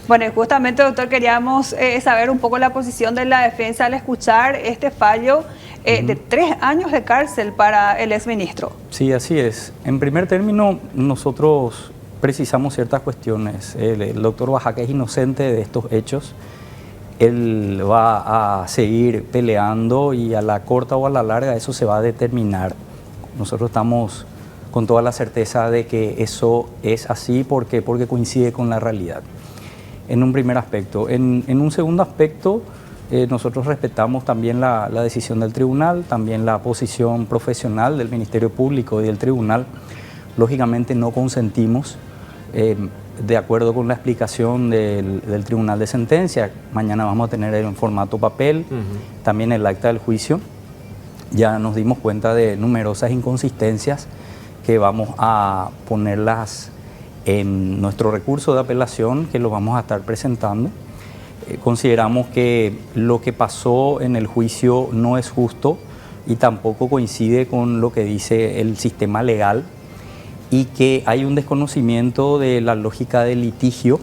Bueno, y justamente, doctor, queríamos saber un poco la posición de la defensa al escuchar este fallo de 3 años de cárcel para el exministro. Sí, así es. En primer término, nosotros precisamos ciertas cuestiones. El doctor Oaxaca es inocente de estos hechos. Él va a seguir peleando y a la corta o a la larga eso se va a determinar. Nosotros estamos con toda la certeza de que eso es así porque coincide con la realidad. En un primer aspecto. En un segundo aspecto, nosotros respetamos también la decisión del tribunal, también la posición profesional del Ministerio Público y del tribunal. Lógicamente no consentimos, de acuerdo con la explicación del tribunal de sentencia. Mañana vamos a tener en formato papel, también el acta del juicio. Ya nos dimos cuenta de numerosas inconsistencias que vamos a ponerlas en nuestro recurso de apelación, que lo vamos a estar presentando. Consideramos que lo que pasó en el juicio no es justo y tampoco coincide con lo que dice el sistema legal y que hay un desconocimiento de la lógica del litigio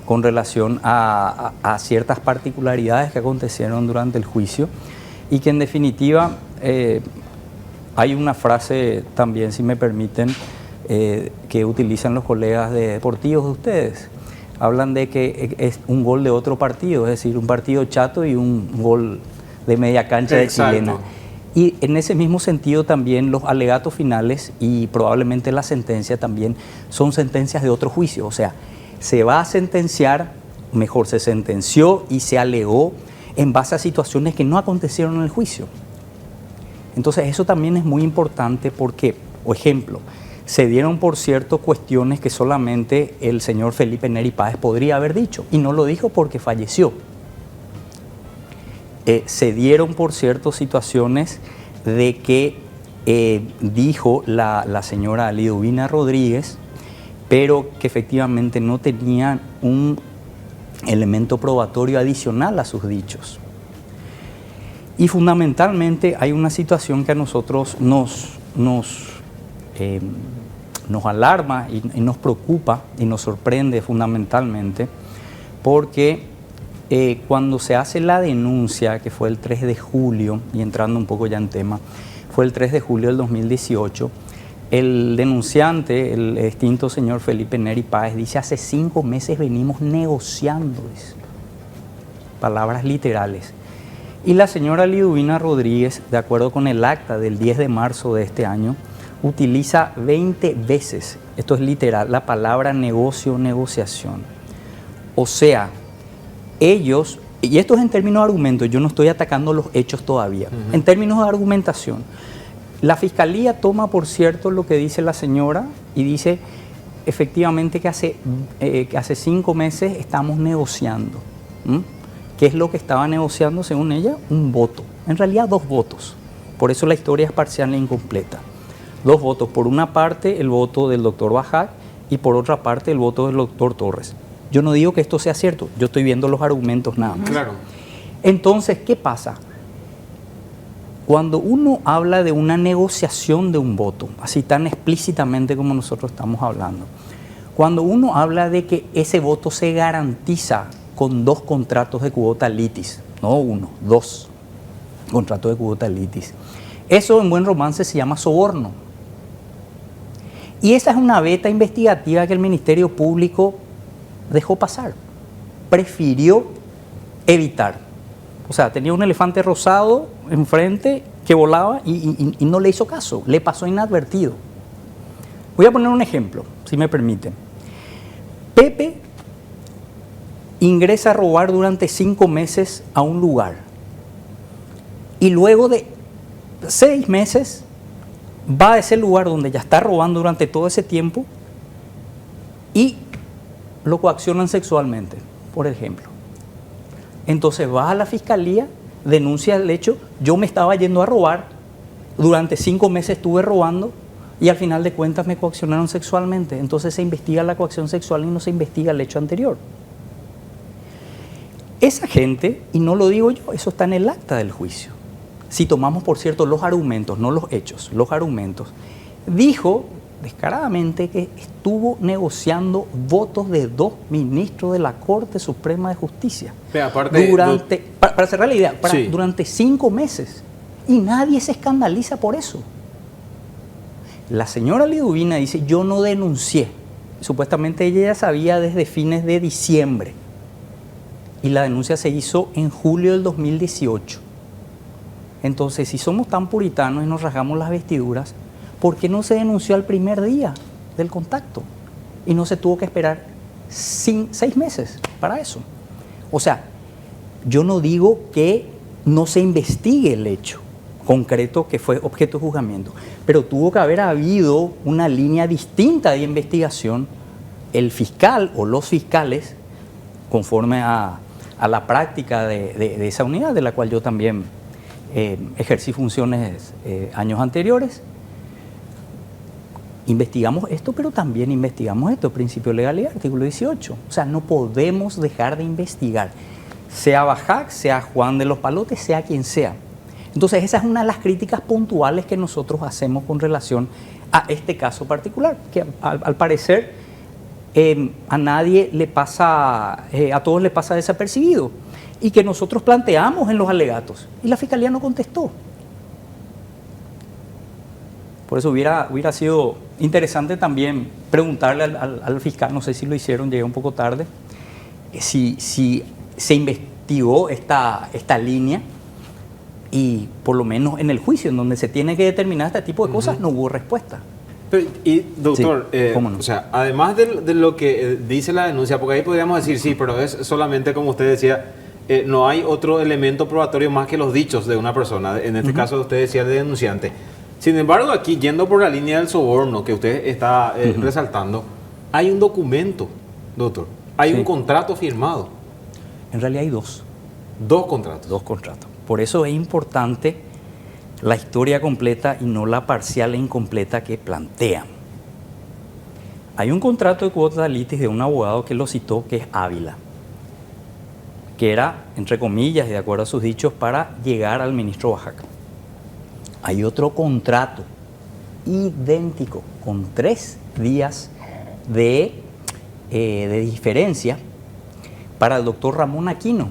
con relación a ciertas particularidades que acontecieron durante el juicio y que en definitiva hay una frase también, si me permiten, que utilizan los colegas deportivos de ustedes. Hablan de que es un gol de otro partido, es decir, un partido chato y un gol de media cancha de chilena. Y en ese mismo sentido también los alegatos finales y probablemente la sentencia también son sentencias de otro juicio. O sea, se va a sentenciar, mejor se sentenció y se alegó en base a situaciones que no acontecieron en el juicio. Entonces eso también es muy importante porque, por ejemplo, se dieron, por cierto, cuestiones que solamente el señor Felipe Neri Páez podría haber dicho, y no lo dijo porque falleció. Se dieron, por cierto, situaciones de que dijo la señora Liduvina Rodríguez, pero que efectivamente no tenía un elemento probatorio adicional a sus dichos. Y fundamentalmente hay una situación que a nosotros nos alarma y nos preocupa y nos sorprende fundamentalmente porque cuando se hace la denuncia, que fue el 3 de julio, y entrando un poco ya en tema, fue el 3 de julio del 2018, el denunciante, el extinto señor Felipe Neri Páez, dice: hace 5 meses venimos negociando, palabras literales. Y la señora Liduvina Rodríguez, de acuerdo con el acta del 10 de marzo de este año, utiliza 20 veces, esto es literal, la palabra negocio, negociación. O sea, ellos, y esto es en términos de argumentos, yo no estoy atacando los hechos todavía, en términos de argumentación, la Fiscalía toma por cierto lo que dice la señora y dice efectivamente que hace 5 meses estamos negociando. ¿Qué es lo que estaba negociando según ella? Un voto, en realidad 2 votos, por eso la historia es parcial e incompleta. 2 votos, por una parte el voto del doctor Bajat y por otra parte el voto del doctor Torres. Yo no digo que esto sea cierto, yo estoy viendo los argumentos nada más. Claro. Entonces, ¿qué pasa? Cuando uno habla de una negociación de un voto, así tan explícitamente como nosotros estamos hablando, cuando uno habla de que ese voto se garantiza con 2 contratos de cuota litis, no 1, 2 contratos de cuota litis, eso en buen romance se llama soborno. Y esa es una veta investigativa que el Ministerio Público dejó pasar, prefirió evitar. O sea, tenía un elefante rosado enfrente que volaba y no le hizo caso, le pasó inadvertido. Voy a poner un ejemplo, si me permiten. Pepe ingresa a robar durante 5 meses a un lugar y luego de 6 meses va a ese lugar donde ya está robando durante todo ese tiempo y lo coaccionan sexualmente, por ejemplo. Entonces va a la fiscalía, denuncia el hecho: yo me estaba yendo a robar, durante 5 meses estuve robando y al final de cuentas me coaccionaron sexualmente. Entonces se investiga la coacción sexual y no se investiga el hecho anterior. Esa gente, y no lo digo yo, eso está en el acta del juicio. Si tomamos, por cierto, los argumentos, no los hechos, los argumentos, dijo descaradamente que estuvo negociando votos de 2 ministros de la Corte Suprema de Justicia. Pero aparte, para cerrar la idea, sí, durante 5 meses. Y nadie se escandaliza por eso. La señora Liduvina dice, yo no denuncié. Supuestamente ella ya sabía desde fines de diciembre. Y la denuncia se hizo en julio del 2018. Entonces, si somos tan puritanos y nos rasgamos las vestiduras, ¿por qué no se denunció al primer día del contacto? Y no se tuvo que esperar 6 meses para eso. O sea, yo no digo que no se investigue el hecho concreto que fue objeto de juzgamiento, pero tuvo que haber habido una línea distinta de investigación. El fiscal o los fiscales, conforme a la práctica de esa unidad, de la cual yo también ejercí funciones años anteriores, investigamos esto, pero también investigamos esto, principio de legalidad, artículo 18. O sea, no podemos dejar de investigar, sea Bajac, sea Juan de los Palotes, sea quien sea. Entonces, esa es una de las críticas puntuales que nosotros hacemos con relación a este caso particular, que al parecer a nadie le pasa, a todos le pasa desapercibido, y que nosotros planteamos en los alegatos, y la Fiscalía no contestó. Por eso hubiera sido interesante también preguntarle al fiscal, no sé si lo hicieron, llegué un poco tarde, si se investigó esta línea, y por lo menos en el juicio, en donde se tiene que determinar este tipo de cosas, no hubo respuesta. Pero, y doctor, Sí, ¿cómo no? o sea, además de lo que dice la denuncia, porque ahí podríamos decir, sí, pero es solamente, como usted decía, no hay otro elemento probatorio más que los dichos de una persona, en este caso usted decía de denunciante. Sin embargo, aquí, yendo por la línea del soborno que usted está resaltando, hay un documento, doctor, hay un contrato firmado. En realidad hay 2. 2 contratos. 2 contratos. Por eso es importante la historia completa y no la parcial e incompleta que plantean. Hay un contrato de cuota litis de un abogado que lo citó, que es Ávila, que era, entre comillas, y de acuerdo a sus dichos, para llegar al ministro Bajac. Hay otro contrato idéntico, con 3 días de diferencia, para el doctor Ramón Aquino,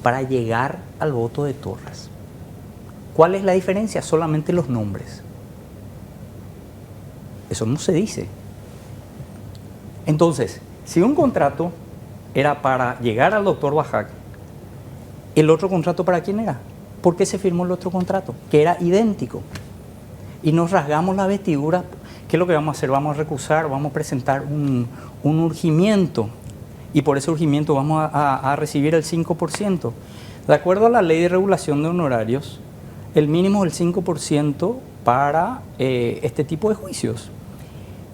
para llegar al voto de Torres. ¿Cuál es la diferencia? Solamente los nombres. Eso no se dice. Entonces, si un contrato era para llegar al doctor Bajac, ¿el otro contrato para quién era? ¿Por qué se firmó el otro contrato? Que era idéntico. Y nos rasgamos la vestidura. ¿Qué es lo que vamos a hacer? Vamos a recusar, vamos a presentar un urgimiento. Y por ese urgimiento vamos a recibir el 5%. De acuerdo a la ley de regulación de honorarios, el mínimo es el 5% para este tipo de juicios.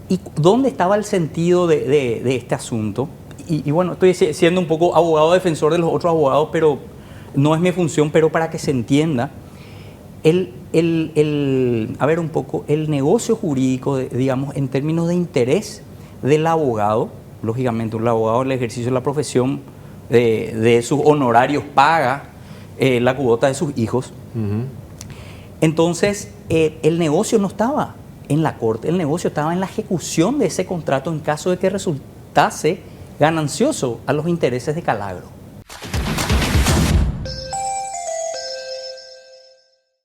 ¿Y dónde estaba el sentido de este asunto? Y bueno, estoy siendo un poco abogado defensor de los otros abogados, pero no es mi función, pero para que se entienda, a ver un poco, el negocio jurídico, digamos, en términos de interés del abogado, lógicamente un abogado en el ejercicio de la profesión de sus honorarios paga la cuota de sus hijos. Entonces, el negocio no estaba en la corte, el negocio estaba en la ejecución de ese contrato en caso de que resultase ganancioso a los intereses de Calagro.